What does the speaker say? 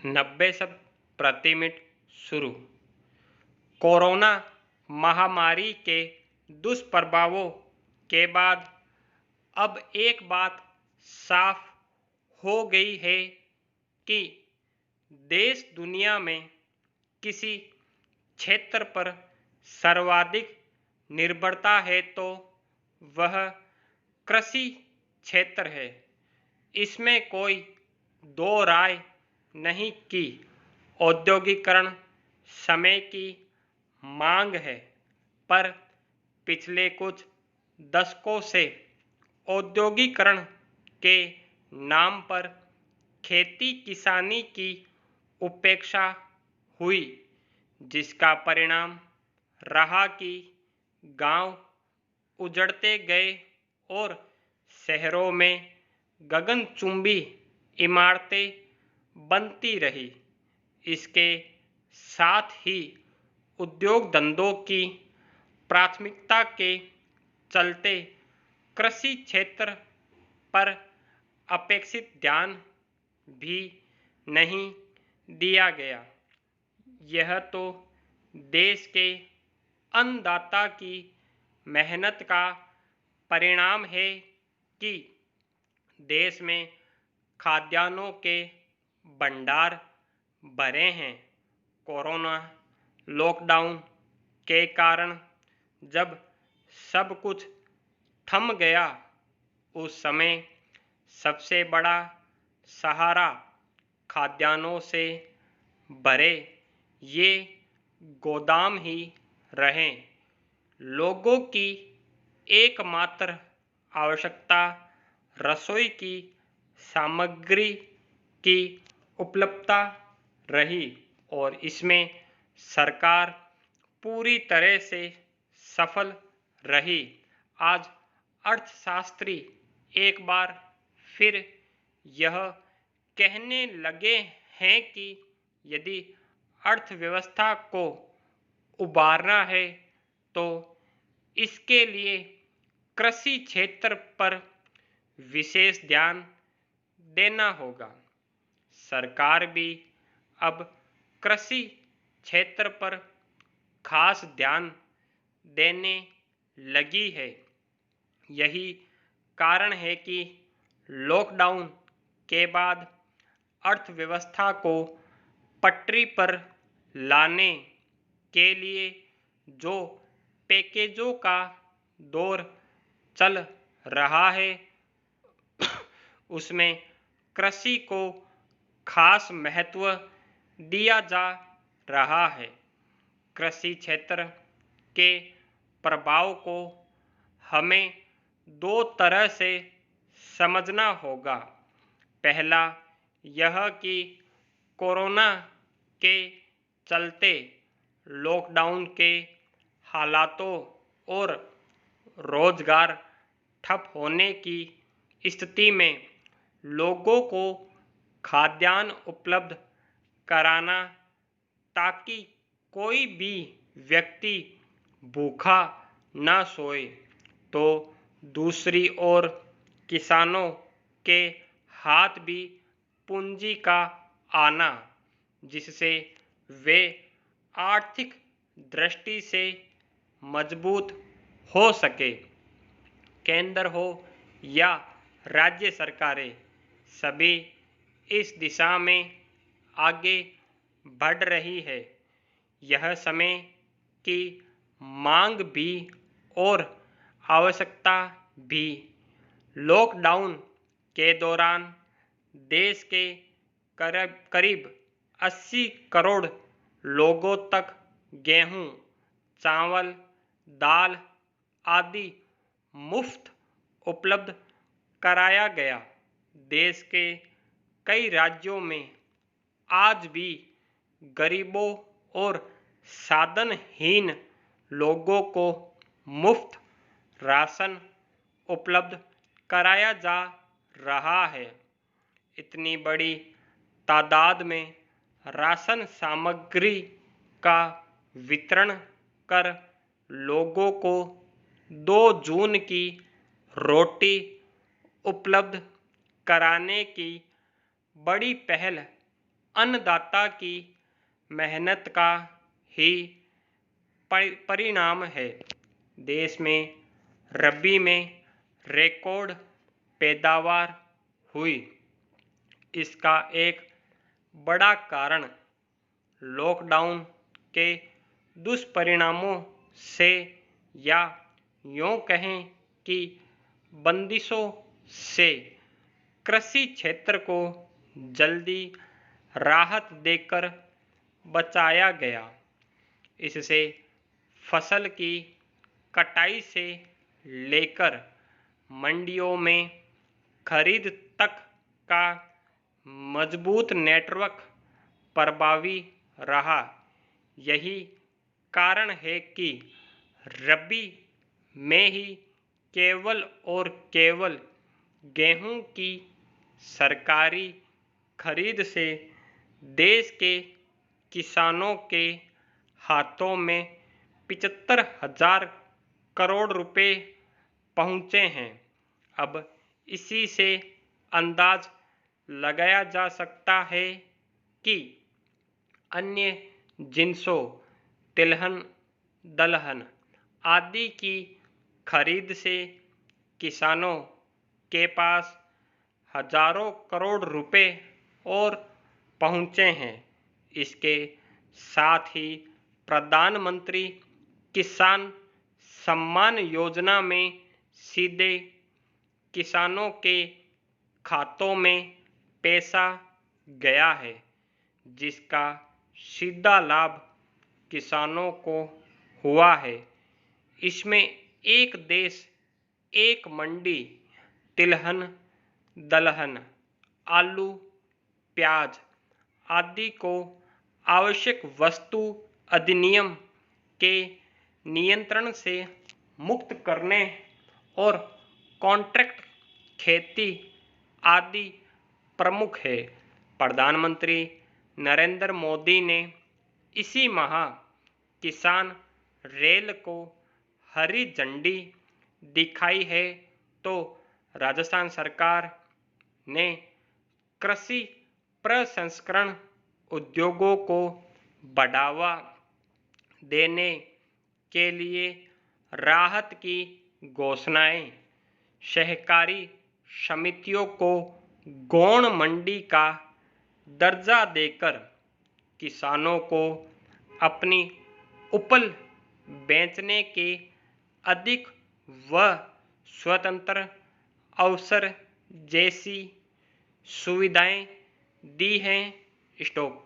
90 शब्द प्रति मिनट शुरू। कोरोना महामारी के दुष्प्रभावों के बाद अब एक बात साफ हो गई है कि देश दुनिया में किसी क्षेत्र पर सर्वाधिक निर्भरता है तो वह कृषि क्षेत्र है। इसमें कोई दो राय नहीं कि औद्योगिकरण समय की मांग है, पर पिछले कुछ दशकों से औद्योगिकरण के नाम पर खेती किसानी की उपेक्षा हुई, जिसका परिणाम रहा कि गांव उजड़ते गए और शहरों में गगनचुंबी इमारतें बनती रही। इसके साथ ही उद्योग धंधों की प्राथमिकता के चलते कृषि क्षेत्र पर अपेक्षित ध्यान भी नहीं दिया गया। यह तो देश के अन्नदाता की मेहनत का परिणाम है कि देश में खाद्यान्नों के भंडार भरे हैं। कोरोना लॉकडाउन के कारण जब सब कुछ थम गया, उस समय सबसे बड़ा सहारा खाद्यान्नों से भरे ये गोदाम ही रहे। लोगों की एकमात्र आवश्यकता रसोई की सामग्री की उपलब्धता रही और इसमें सरकार पूरी तरह से सफल रही। आज अर्थशास्त्री एक बार फिर यह कहने लगे हैं कि यदि अर्थव्यवस्था को उबारना है तो इसके लिए कृषि क्षेत्र पर विशेष ध्यान देना होगा। सरकार भी अब कृषि क्षेत्र पर खास ध्यान देने लगी है। यही कारण है कि लॉकडाउन के बाद अर्थव्यवस्था को पटरी पर लाने के लिए जो पैकेजों का दौर चल रहा है, उसमें कृषि को खास महत्व दिया जा रहा है। कृषि क्षेत्र के प्रभाव को हमें दो तरह से समझना होगा। पहला यह कि कोरोना के चलते लॉकडाउन के हालातों और रोजगार ठप होने की स्थिति में लोगों को खाद्यान्न उपलब्ध कराना ताकि कोई भी व्यक्ति भूखा न सोए, तो दूसरी ओर किसानों के हाथ भी पूंजी का आना, जिससे वे आर्थिक दृष्टि से मजबूत हो सके। केंद्र हो या राज्य सरकारें, सभी इस दिशा में आगे बढ़ रही है। यह समय की मांग भी और आवश्यकता भी। लॉकडाउन के दौरान देश के करीब 80 करोड़ लोगों तक गेहूं, चावल, दाल आदि मुफ्त उपलब्ध कराया गया। देश के कई राज्यों में आज भी गरीबों और साधनहीन लोगों को मुफ्त राशन उपलब्ध कराया जा रहा है। इतनी बड़ी तादाद में राशन सामग्री का वितरण कर लोगों को 2 जून की रोटी उपलब्ध कराने की बड़ी पहल अन्नदाता की मेहनत का ही परिणाम है। देश में रबी में रिकॉर्ड पैदावार हुई। इसका एक बड़ा कारण लॉकडाउन के दुष्परिणामों से या यूँ कहें कि बंदिशों से कृषि क्षेत्र को जल्दी राहत देकर बचाया गया। इससे फसल की कटाई से लेकर मंडियों में खरीद तक का मजबूत नेटवर्क प्रभावी रहा। यही कारण है कि रबी में ही केवल और केवल गेहूं की सरकारी खरीद से देश के किसानों के हाथों में 75,000 करोड़ रुपए पहुंचे हैं। अब इसी से अंदाज लगाया जा सकता है कि अन्य जिन्सों तिलहन, दलहन आदि की खरीद से किसानों के पास हजारों करोड़ रुपए और पहुंचे हैं। इसके साथ ही प्रधानमंत्री किसान सम्मान योजना में सीधे किसानों के खातों में पैसा गया है, जिसका सीधा लाभ किसानों को हुआ है। इसमें एक देश एक मंडी, तिलहन, दलहन, आलू, प्याज आदि को आवश्यक वस्तु अधिनियम के नियंत्रण से मुक्त करने और कॉन्ट्रैक्ट खेती आदि प्रमुख है। प्रधानमंत्री नरेंद्र मोदी ने इसी माह किसान रेल को हरी झंडी दिखाई है, तो राजस्थान सरकार ने कृषि प्रसंस्करण उद्योगों को बढ़ावा देने के लिए राहत की घोषणाएं, सहकारी समितियों को गौण मंडी का दर्जा देकर किसानों को अपनी उपज बेचने के अधिक व स्वतंत्र अवसर जैसी सुविधाएं दी हैं। स्टॉप।